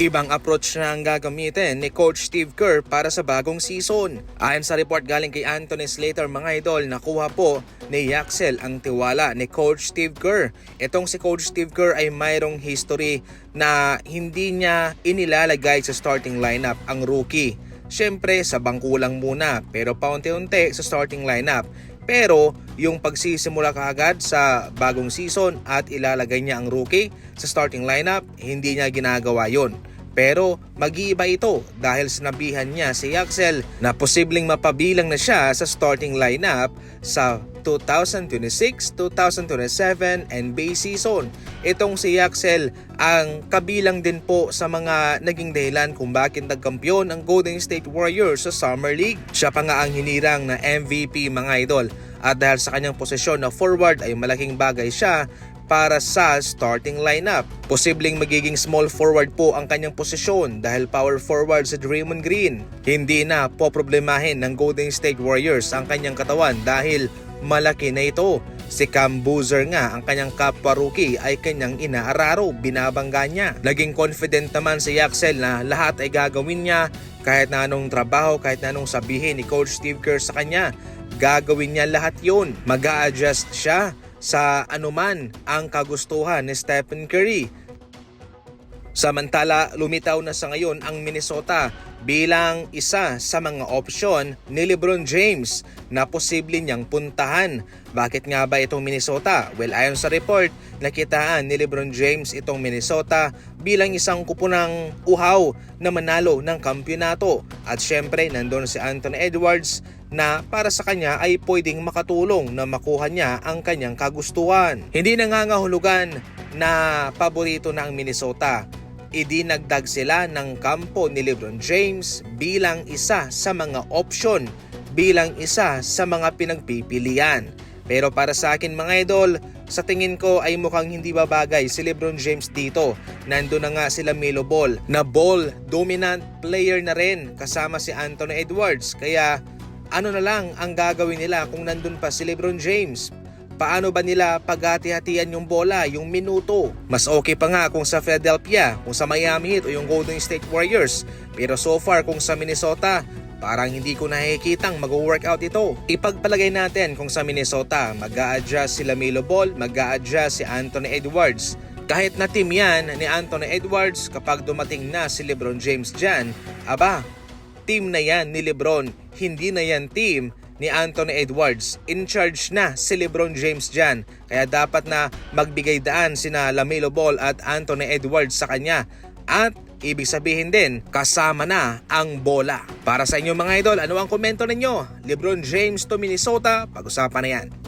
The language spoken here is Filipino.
Ibang approach na ang gagamitin ni Coach Steve Kerr para sa bagong season. Ayon sa report galing kay Anthony Slater mga idol, nakuha po ni Yaxel ang tiwala ni Coach Steve Kerr. Itong si Coach Steve Kerr ay mayroong history na hindi niya inilalagay sa starting lineup ang rookie. Siyempre sa bangko lang muna pero paunti-unti sa starting lineup. Pero yung pagsisimula kaagad sa bagong season at ilalagay niya ang rookie sa starting lineup, hindi niya ginagawa yon. Pero mag-iiba ito dahil sinabihan niya si Yaxel na posibleng mapabilang na siya sa starting lineup sa 2026, 2027 NBA season. Itong si Yaxel ang kabilang din po sa mga naging dahilan kung bakit nagkampiyon ang Golden State Warriors sa Summer League. Siya pa nga ang hinirang na MVP mga idol. At dahil sa kanyang posisyon na forward ay malaking bagay siya para sa starting lineup. Posibleng magiging small forward po ang kanyang posisyon dahil power forward si Draymond Green. Hindi na poproblemahin ng Golden State Warriors ang kanyang katawan dahil malaki na ito. Si Cam Boozer nga ang kanyang kapwa rookie ay kanyang inaararo, binabangga niya. Naging confident naman si Yaxel na lahat ay gagawin niya kahit na anong trabaho, kahit na anong sabihin ni Coach Steve Kerr sa kanya. Gagawin niya lahat yun. Mag-a-adjust siya sa anuman ang kagustuhan ni Stephen Curry. Samantala, lumitaw na sa ngayon ang Minnesota bilang isa sa mga opsyon ni LeBron James na posible niyang puntahan. Bakit nga ba itong Minnesota? Well, ayon sa report, nakitaan ni LeBron James itong Minnesota bilang isang kupunang uhaw na manalo ng kampyonato. At syempre, nandun si Anthony Edwards na para sa kanya ay pwedeng makatulong na makuha niya ang kanyang kagustuhan. Hindi nangangahulugan na paborito na ang Minnesota. Idinagdag sila ng kampo ni LeBron James bilang isa sa mga option, bilang isa sa mga pinagpipilian. Pero para sa akin mga idol, sa tingin ko ay mukhang hindi babagay si LeBron James dito. Nandun na nga sila Melo Ball na ball dominant player na rin kasama si Anthony Edwards. Kaya ano na lang ang gagawin nila kung nandun pa si LeBron James? Paano ba nila paghati-hatian yung bola, yung minuto? Mas okay pa nga kung sa Philadelphia, kung sa Miami Heat o yung Golden State Warriors. Pero so far kung sa Minnesota, parang hindi ko nakikitang mag-workout ito. Ipagpalagay natin kung sa Minnesota, mag-a-adjust sila Melo Ball, mag-a-adjust si Anthony Edwards. Kahit na team yan ni Anthony Edwards, kapag dumating na si LeBron James dyan, aba, team na yan ni LeBron, hindi na yan team ni Anthony Edwards. In charge na si LeBron James dyan. Kaya dapat na magbigay daan sina LaMelo Ball at Anthony Edwards sa kanya. At ibig sabihin din, kasama na ang bola. Para sa inyo mga idol, ano ang komento ninyo? LeBron James to Minnesota, pag-usapan na yan.